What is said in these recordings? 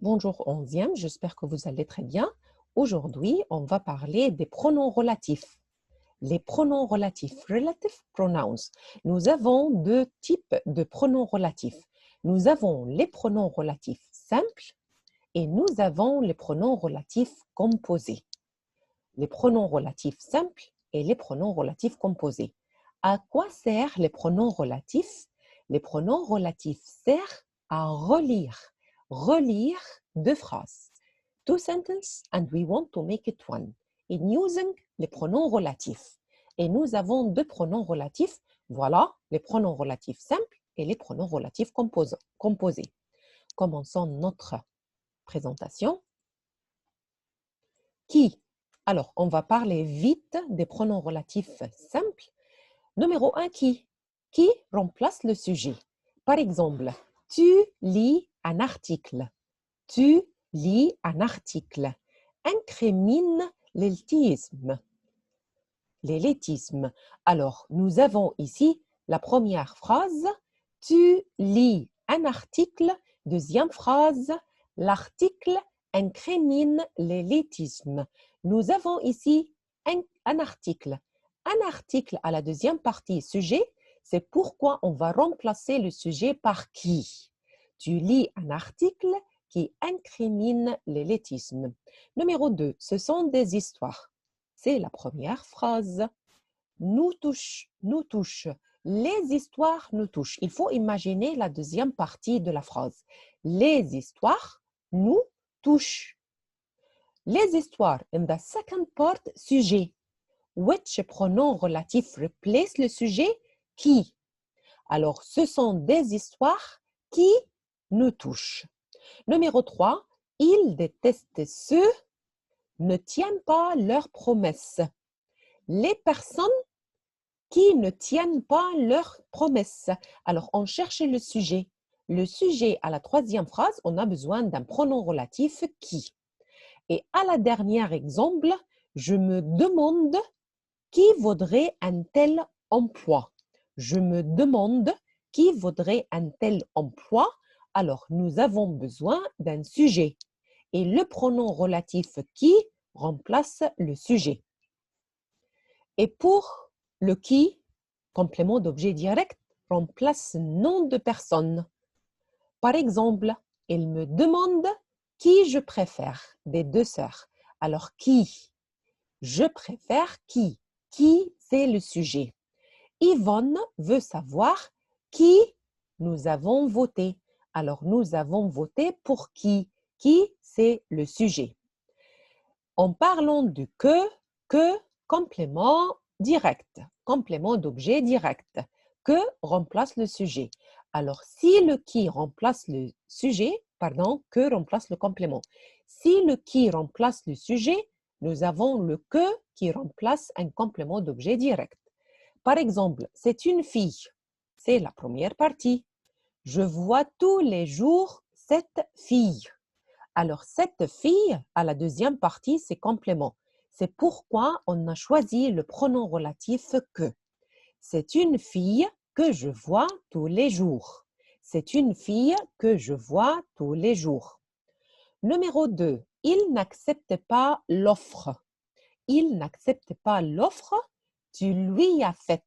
Bonjour 11e, j'espère que vous allez très bien. Aujourd'hui, on va parler des pronoms relatifs. Les pronoms relatifs, relative pronouns. Nous avons deux types de pronoms relatifs. Nous avons les pronoms relatifs simples et nous avons les pronoms relatifs composés. Les pronoms relatifs simples et les pronoms relatifs composés. À quoi servent les pronoms relatifs? Les pronoms relatifs servent à relire deux phrases. Two sentences and we want to make it one. In using les pronoms relatifs. Et nous avons deux pronoms relatifs. Voilà les pronoms relatifs simples et les pronoms relatifs composés. Commençons notre présentation. Qui? Alors, on va parler vite des pronoms relatifs simples. Numéro 1, qui? Qui remplace le sujet? Par exemple, tu lis un article. Tu lis un article. Incrimine l'élitisme. L'élitisme. Alors, nous avons ici la première phrase. Tu lis un article. Deuxième phrase. L'article incrimine l'élitisme. Nous avons ici un article. Un article à la deuxième partie sujet, c'est pourquoi on va remplacer le sujet par qui. Tu lis un article qui incrimine l'élitisme. Numéro 2, ce sont des histoires. C'est la première phrase. Nous touche, nous touche. Les histoires nous touchent. Il faut imaginer la deuxième partie de la phrase. Les histoires nous touchent. Les histoires, in the second part, sujet. Which pronom relatif replace le sujet? Qui? Alors, ce sont des histoires qui nous touchent. Numéro 3, ils détestent ceux ne tiennent pas leurs promesses. Les personnes qui ne tiennent pas leurs promesses. Alors, on cherche le sujet. Le sujet, à la troisième phrase, on a besoin d'un pronom relatif qui. Et à la dernière exemple, je me demande qui vaudrait un tel emploi. Je me demande qui vaudrait un tel emploi. Alors, nous avons besoin d'un sujet. Et le pronom relatif qui remplace le sujet. Et pour le qui, complément d'objet direct, remplace nom de personne. Par exemple, il me demande qui je préfère des deux sœurs. Alors, qui? Je préfère qui? Qui, c'est le sujet. Yvonne veut savoir qui nous avons voté. Alors, nous avons voté pour qui? Qui, c'est le sujet. En parlant du que, complément direct, complément d'objet direct. Que remplace le sujet. Alors, si le qui remplace le sujet, que remplace le complément. Si le qui remplace le sujet, nous avons le que qui remplace un complément d'objet direct. Par exemple, c'est une fille. C'est la première partie. Je vois tous les jours cette fille. Alors, cette fille, à la deuxième partie, c'est complément. C'est pourquoi on a choisi le pronom relatif que. C'est une fille que je vois tous les jours. C'est une fille que je vois tous les jours. Numéro 2, il n'accepte pas l'offre. Il n'accepte pas l'offre, tu lui as fait.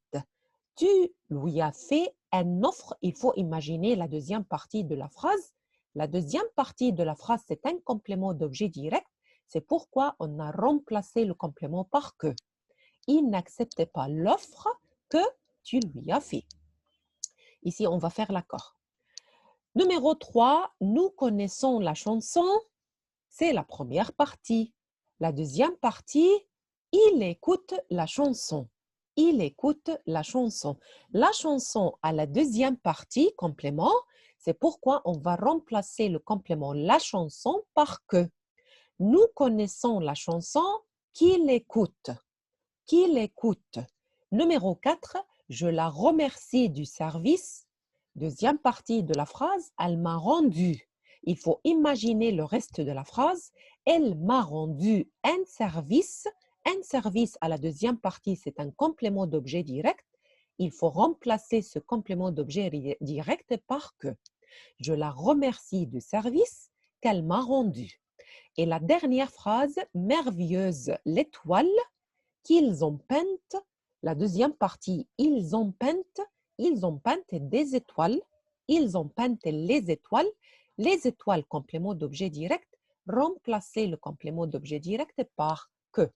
Tu lui as fait une offre. Il faut imaginer la deuxième partie de la phrase. La deuxième partie de la phrase, c'est un complément d'objet direct. C'est pourquoi on a remplacé le complément par que. Il n'accepte pas l'offre que tu lui as fait. Ici, on va faire l'accord. Numéro 3, nous connaissons la chanson. C'est la première partie. La deuxième partie, il écoute la chanson. Il écoute la chanson. La chanson à la deuxième partie, complément, c'est pourquoi on va remplacer le complément la chanson par que. Nous connaissons la chanson qu'il écoute. Qu'il écoute. Numéro 4, je la remercie du service. Deuxième partie de la phrase, elle m'a rendu. Il faut imaginer le reste de la phrase. Elle m'a rendu un service. Un service à la deuxième partie, c'est un complément d'objet direct. Il faut remplacer ce complément d'objet direct par que. Je la remercie du service qu'elle m'a rendu. Et la dernière phrase, merveilleuse l'étoile qu'ils ont peinte. La deuxième partie, ils ont peinte des étoiles. Ils ont peint les étoiles. Les étoiles, complément d'objet direct, remplacer le complément d'objet direct par que.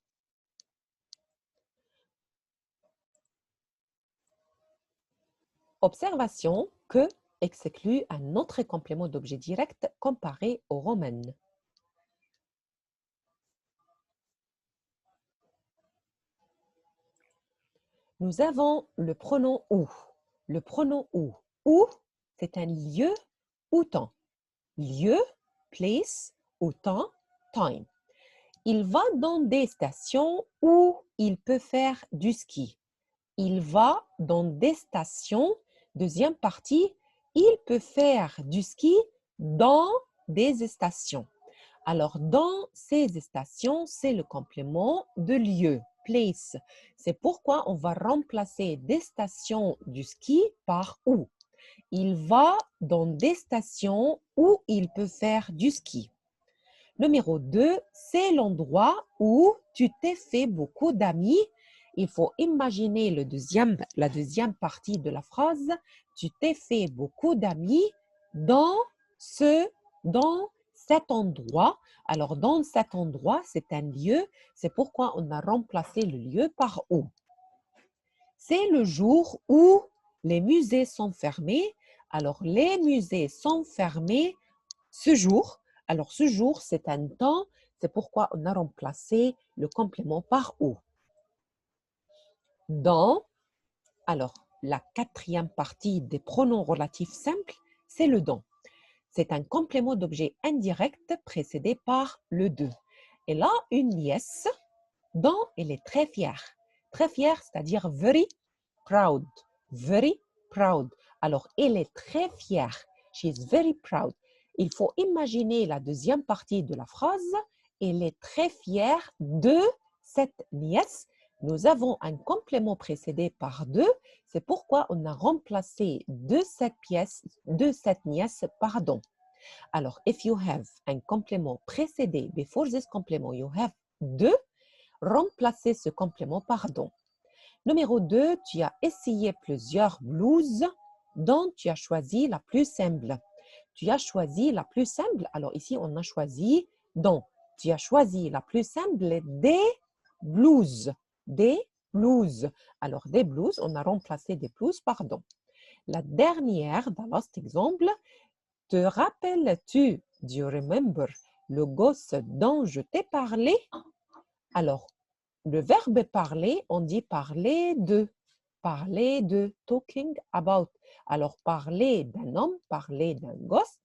Observation, que exclut un autre complément d'objet direct comparé au roman. Nous avons le pronom où. Le pronom où. Où, c'est un lieu ou temps. Lieu, place, ou temps, time. Il va dans des stations où il peut faire du ski. Il va dans des stations, deuxième partie, il peut faire du ski dans des stations. Alors, dans ces stations, c'est le complément de lieu, place. C'est pourquoi on va remplacer des stations du ski par où. Il va dans des stations où il peut faire du ski. Numéro 2, c'est l'endroit où tu t'es fait beaucoup d'amis. Il faut imaginer la deuxième partie de la phrase. Tu t'es fait beaucoup d'amis dans cet endroit. Alors, dans cet endroit, c'est un lieu. C'est pourquoi on a remplacé le lieu par où. C'est le jour où les musées sont fermés. Alors, les musées sont fermés ce jour. Alors, ce jour, c'est un temps. C'est pourquoi on a remplacé le complément par où. Dans, alors, la quatrième partie des pronoms relatifs simples, c'est le dans. C'est un complément d'objet indirect précédé par le de. Et là, une nièce, dans, elle est très fière. Très fière, c'est-à-dire very proud. Very proud. Alors, elle est très fière. She is very proud. Il faut imaginer la deuxième partie de la phrase. Elle est très fière de cette nièce. Nous avons un complément précédé par de. C'est pourquoi on a remplacé de cette nièce par don. Alors, if you have un complément précédé, before this complément, you have de, remplacez ce complément par don. Numéro 2, tu as essayé plusieurs blouses dont tu as choisi la plus simple. Tu as choisi la plus simple. Alors ici, on a choisi dont. Tu as choisi la plus simple des blouses. Des blouses. Alors, des blouses, on a remplacé des blouses par dont. La dernière, dans l'autre exemple, te rappelles-tu, do you remember, le gosse dont je t'ai parlé? Alors, le verbe parler, on dit parler de, talking about. Alors, parler d'un homme, parler d'un gosse,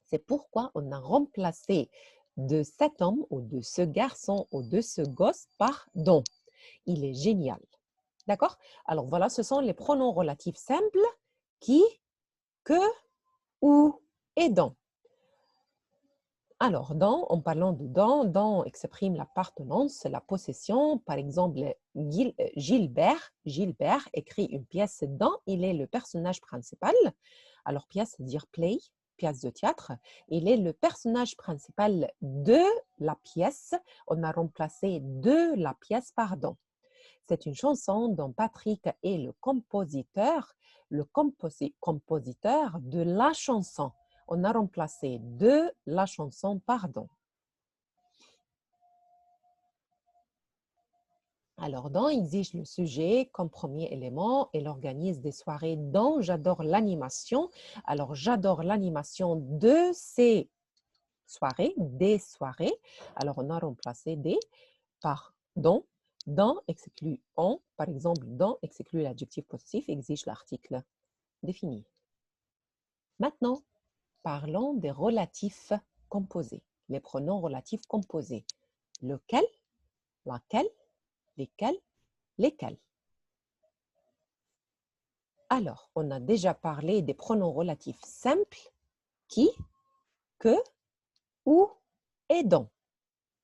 c'est pourquoi on a remplacé de cet homme ou de ce garçon ou de ce gosse par dont. Il est génial. D'accord? Alors, voilà, ce sont les pronoms relatifs simples qui, que, où et dont. Alors, en parlant de dans exprime l'appartenance, la possession. Par exemple, Gilbert écrit une pièce dans, il est le personnage principal. Alors, pièce, c'est-à-dire play, pièce de théâtre. Il est le personnage principal de la pièce. On a remplacé de la pièce par dans. C'est une chanson dont Patrick est le compositeur de la chanson. On a remplacé de la chanson par don. Alors, dans exige le sujet comme premier élément. Elle organise des soirées dans j'adore l'animation. Alors, j'adore l'animation de ces soirées, des soirées. Alors, on a remplacé des par don. Dans exclut en. Par exemple, dans exclut l'adjectif possessif, exige l'article défini. Maintenant, parlons des relatifs composés, les pronoms relatifs composés. Lequel, laquelle, lesquels, lesquels. Alors, on a déjà parlé des pronoms relatifs simples, qui, que, où et dont.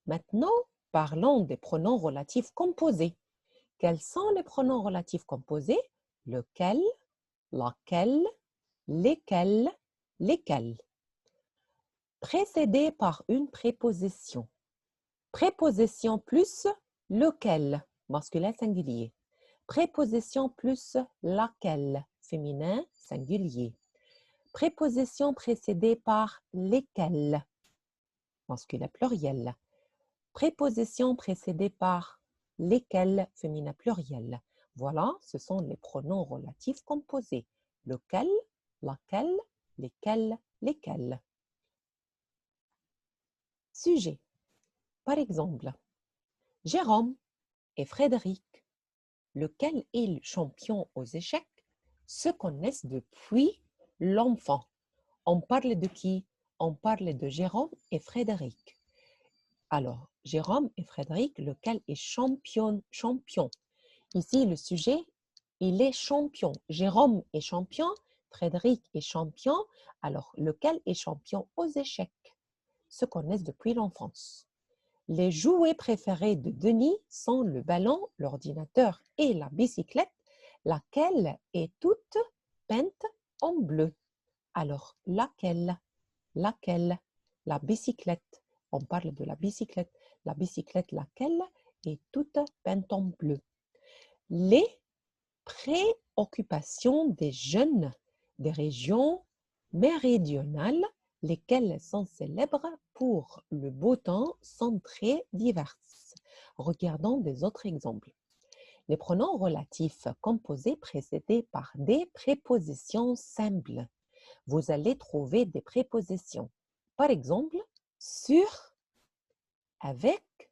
Maintenant, parlons des pronoms relatifs composés. Quels sont les pronoms relatifs composés? Lequel, laquelle, lesquels, lesquels. précédé par une préposition. Préposition plus lequel, masculin singulier. Préposition plus laquelle, féminin singulier. Préposition précédée par lesquels, masculin pluriel. Préposition précédée par lesquels, féminin pluriel. Voilà, ce sont les pronoms relatifs composés. Lequel, laquelle, lesquels, lesquels. Sujet. Par exemple, Jérôme et Frédéric, lequel est le champion aux échecs, se connaissent depuis l'enfant. On parle de qui? On parle de Jérôme et Frédéric. Alors, Jérôme et Frédéric, lequel est champion? Ici, le sujet, il est champion. Jérôme est champion, Frédéric est champion. Alors, lequel est champion aux échecs? Se connaissent depuis l'enfance. Les jouets préférés de Denis sont le ballon, l'ordinateur et la bicyclette, laquelle est toute peinte en bleu. Alors, laquelle? Laquelle? La bicyclette. On parle de la bicyclette. La bicyclette, laquelle est toute peinte en bleu. Les préoccupations des jeunes des régions méridionales, lesquelles sont célèbres pour le beau temps, sont très diverses. Regardons des autres exemples. Les pronoms relatifs composés précédés par des prépositions simples. Vous allez trouver des prépositions. Par exemple, sur, avec,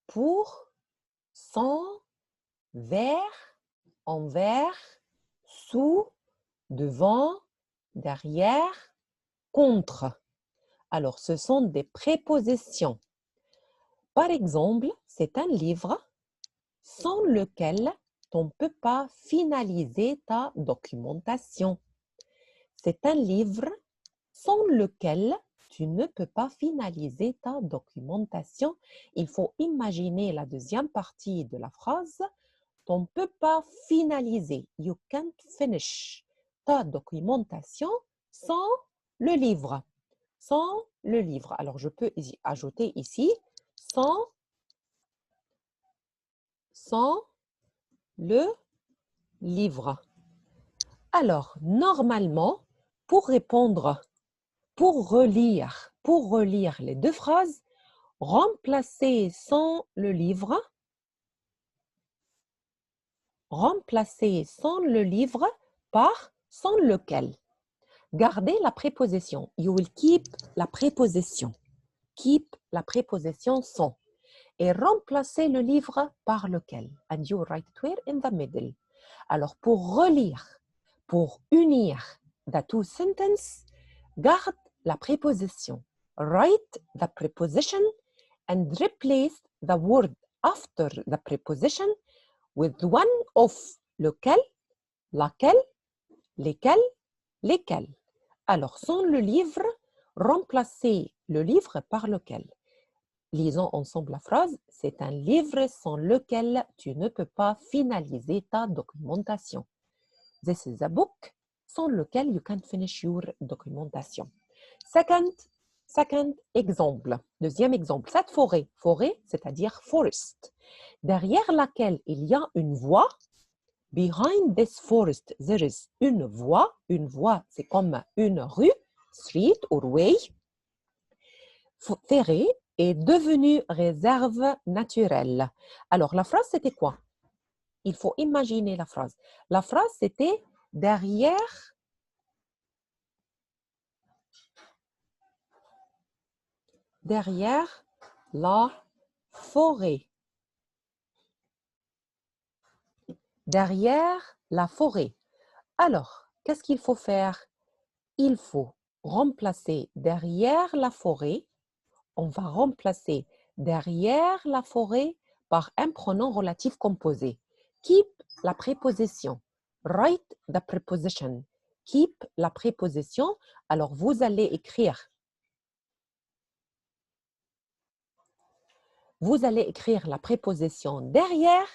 pour, sans, vers, envers, sous, devant, derrière, contre. Alors, ce sont des prépositions. Par exemple, c'est un livre sans lequel on ne peut pas finaliser ta documentation. C'est un livre sans lequel tu ne peux pas finaliser ta documentation. Il faut imaginer la deuxième partie de la phrase. On ne peut pas finaliser. You can't finish ta documentation sans le livre. Sans le livre. Alors, je peux ajouter ici sans le livre. Alors, normalement, pour répondre, pour relire les deux phrases, remplacer sans le livre, par sans lequel. Gardez la préposition. You will keep la préposition. Keep la préposition sans. Et remplacer le livre par lequel. And you write it where? In the middle. Alors, pour relire, pour unir the two sentences, garde la préposition. Write the preposition and replace the word after the preposition with one of lequel, laquelle, lesquels, lesquels. Alors, sans le livre, remplacez le livre par lequel. Lisons ensemble la phrase. C'est un livre sans lequel tu ne peux pas finaliser ta documentation. This is a book sans lequel you can't finish your documentation. Second exemple. Deuxième exemple. Cette forêt, c'est-à-dire forest, derrière laquelle il y a une voie. Behind this forest, there is une voie. Une voie, c'est comme une rue, street or way. Ferrée est devenue réserve naturelle. Alors, la phrase, c'était quoi? Il faut imaginer la phrase. La phrase, c'était derrière la forêt. Derrière la forêt. Alors, qu'est-ce qu'il faut faire? Il faut remplacer derrière la forêt. On va remplacer derrière la forêt par un pronom relatif composé. Keep la préposition. Write the preposition. Keep la préposition. Alors, vous allez écrire la préposition derrière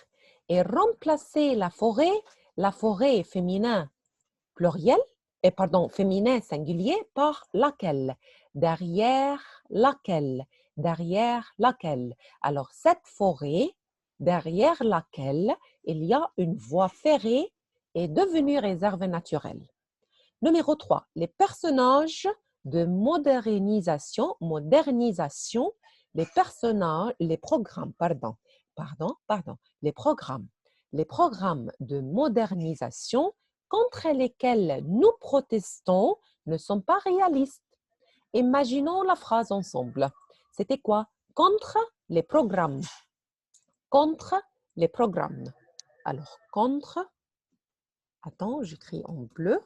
et remplacer la forêt féminin pluriel, féminin singulier par laquelle. derrière laquelle, derrière laquelle. Alors, cette forêt, derrière laquelle il y a une voie ferrée, est devenue réserve naturelle. Numéro 3, les personnages de modernisation, les personnages, les programmes, les programmes de modernisation contre lesquels nous protestons ne sont pas réalistes. Imaginons la phrase ensemble. C'était quoi? Contre les programmes. Contre les programmes. Alors, contre, attends, j'écris en bleu.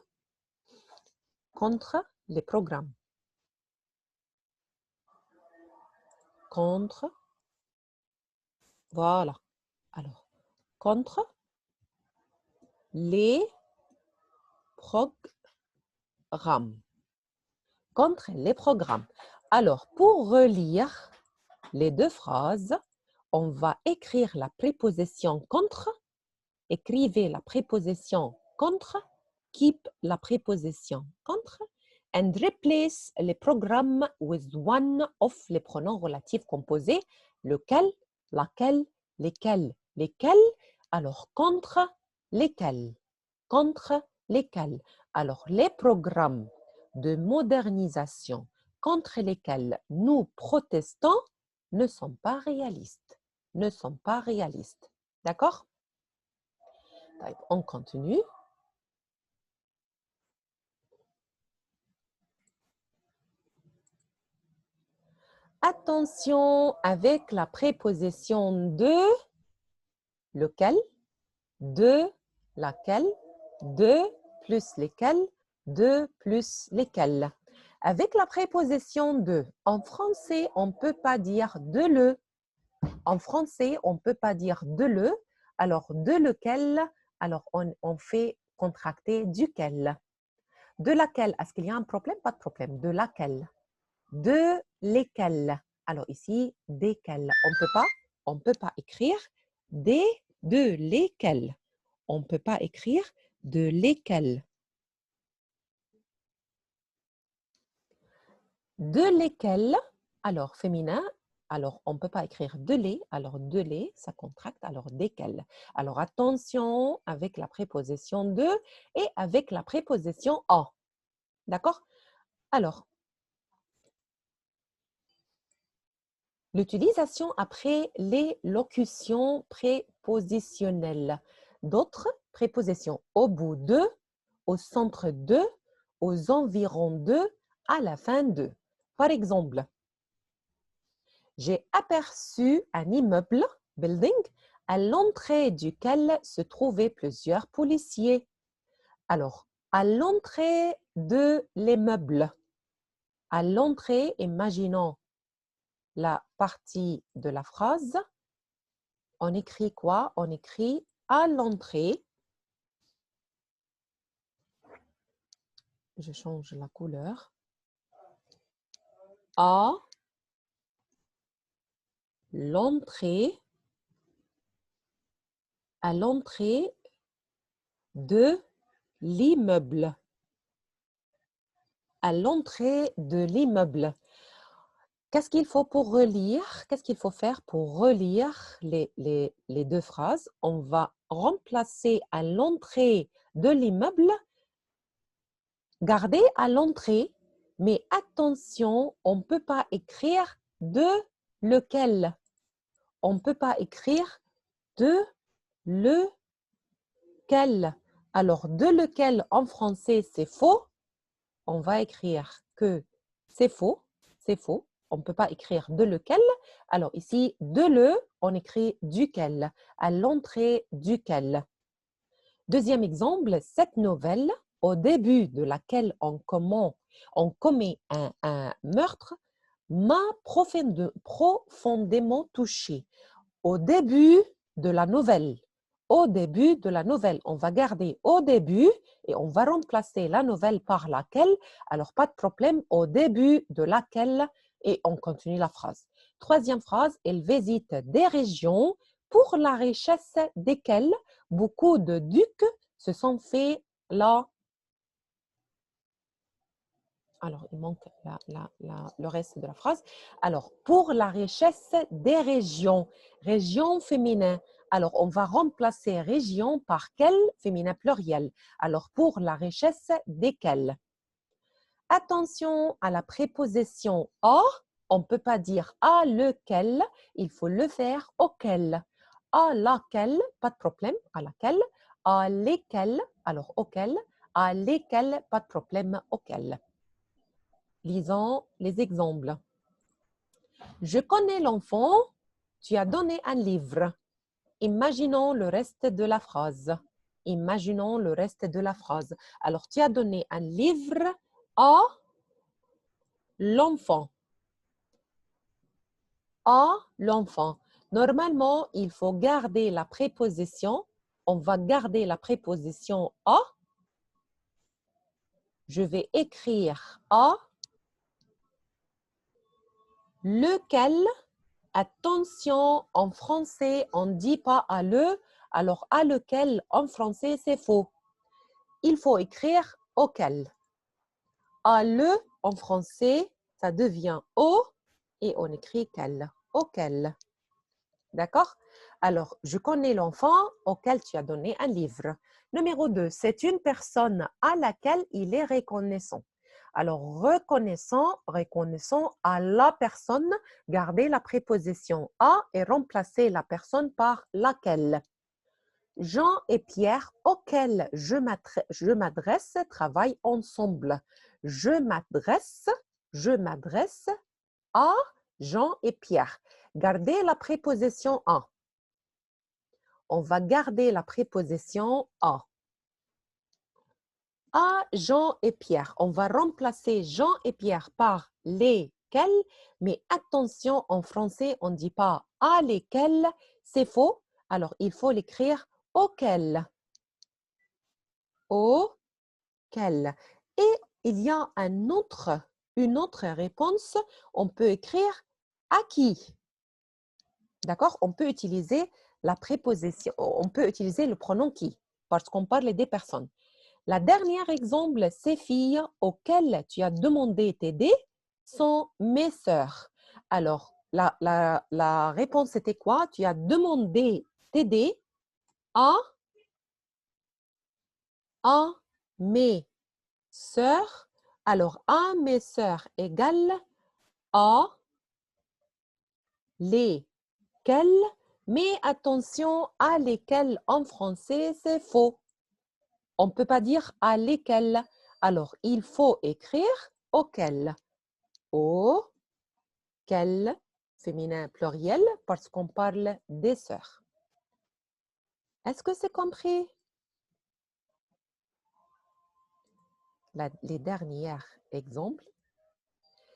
Contre les programmes. Contre, voilà. Alors, contre les programmes. Contre les programmes. Alors, pour relire les deux phrases, on va écrire la préposition contre, écrivez la préposition contre, keep la préposition contre, and replace les programmes with one of les pronoms relatifs composés, lequel, laquelle, lesquels, lesquels. Alors, contre lesquels, contre lesquels. Alors, les programmes de modernisation contre lesquels nous protestons ne sont pas réalistes. Ne sont pas réalistes. D'accord? On continue. Attention avec la préposition de lequel, de laquelle, de plus lesquels, de plus lesquels. Avec la préposition de, en français, on ne peut pas dire de le. En français, on ne peut pas dire de le. Alors, de lequel, alors on fait contracter duquel. De laquelle, est-ce qu'il y a un problème? Pas de problème. De laquelle. De lesquels. Alors ici, desquels. On peut pas écrire des, de lesquels. On ne peut pas écrire de lesquels. De lesquels, alors féminin, alors on ne peut pas écrire de les, alors de les, ça contracte, alors desquels. Alors attention avec la préposition de et avec la préposition en. D'accord? Alors, l'utilisation après les locutions prépositionnelles. D'autres prépositions au bout de, au centre de, aux environs de, à la fin de. Par exemple, j'ai aperçu un immeuble, building, à l'entrée duquel se trouvaient plusieurs policiers. Alors, à l'entrée de l'immeuble, à l'entrée, imaginons la partie de la phrase, on écrit quoi? On écrit à l'entrée. Je change la couleur. À l'entrée de l'immeuble. À l'entrée de l'immeuble. Qu'est-ce qu'il faut pour relire? Qu'est-ce qu'il faut faire pour relire les deux phrases? On va remplacer à l'entrée de l'immeuble, garder à l'entrée, mais attention, on ne peut pas écrire de lequel. On ne peut pas écrire de lequel. Alors, de lequel en français, c'est faux. On va écrire que c'est faux, c'est faux. On ne peut pas écrire de lequel. Alors ici, de le, on écrit duquel, à l'entrée duquel. Deuxième exemple, cette novelle, au début de laquelle on commet un meurtre, m'a profondément touchée. Au début de la nouvelle. Au début de la nouvelle. On va garder au début et on va remplacer la nouvelle par laquelle. Alors, pas de problème, au début de laquelle et on continue la phrase. Troisième phrase, elle visite des régions pour la richesse desquelles beaucoup de ducs se sont fait la Alors, il manque le reste de la phrase. Alors, pour la richesse des régions, région féminin. Alors, on va remplacer région par quel féminin pluriel. Alors, pour la richesse desquelles. Attention à la préposition à. On ne peut pas dire à lequel, il faut le faire auquel. À laquelle, pas de problème, à laquelle. À lesquels, alors auquel. À lesquels, pas de problème, auquel. Lisons les exemples. Je connais l'enfant, tu as donné un livre. Imaginons le reste de la phrase. Imaginons le reste de la phrase. Alors, tu as donné un livre à l'enfant. À l'enfant. Normalement, il faut garder la préposition. On va garder la préposition à. Je vais écrire à lequel. Attention, en français, on ne dit pas à le, alors à lequel en français, c'est faux. Il faut écrire auquel. À le, en français, ça devient au et on écrit quel. Auquel. D'accord? Alors, je connais l'enfant auquel tu as donné un livre. Numéro 2, c'est une personne à laquelle il est reconnaissant. Alors, reconnaissant à la personne, gardez la préposition à et remplacez la personne par laquelle. Jean et Pierre, auxquels je m'adresse, travaillent ensemble. Je m'adresse à Jean et Pierre. Gardez la préposition à. On va garder la préposition à. À Jean et Pierre. On va remplacer Jean et Pierre par lesquels, mais attention, en français, on ne dit pas à lesquels, c'est faux. Alors, il faut l'écrire auquel. Auquel. Et il y a une autre réponse. On peut écrire à qui. D'accord? On peut utiliser la préposition, on peut utiliser le pronom qui, parce qu'on parle des personnes. La dernière exemple, ces filles auxquelles tu as demandé t'aider sont mes sœurs. Alors, la réponse était quoi? Tu as demandé t'aider à mes sœurs. Alors, à mes sœurs égale à lesquelles. Mais attention, à lesquelles en français, c'est faux. On ne peut pas dire à lesquelles. Alors, il faut écrire auquel. Auquel, féminin pluriel, parce qu'on parle des sœurs. Est-ce que c'est compris? Les derniers exemples.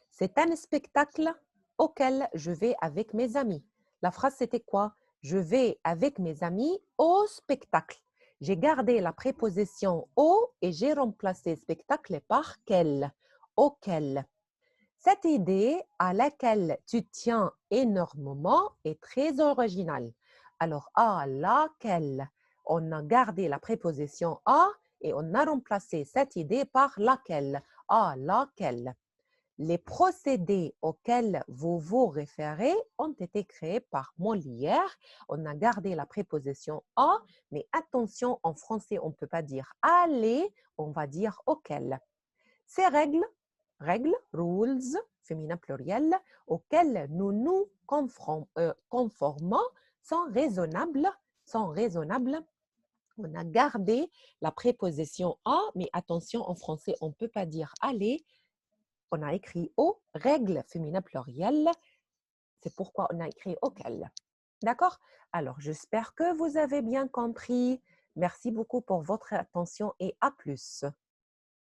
C'est un spectacle auquel je vais avec mes amis. La phrase, c'était quoi? Je vais avec mes amis au spectacle. J'ai gardé la préposition au et j'ai remplacé spectacle par quel. Auquel. Cette idée à laquelle tu tiens énormément est très originale. Alors, à laquelle, on a gardé la préposition à et on a remplacé cette idée par laquelle. À laquelle. Les procédés auxquels vous vous référez ont été créés par Molière. On a gardé la préposition à, mais attention, en français, on ne peut pas dire aller, on va dire auquel. Ces règles, rules, féminin pluriel, auxquelles nous nous conformons sont raisonnables. On a gardé la préposition à, mais attention, en français, on ne peut pas dire aller. On a écrit au, règle féminin pluriel. C'est pourquoi on a écrit auquel. D'accord? Alors, j'espère que vous avez bien compris. Merci beaucoup pour votre attention et à plus.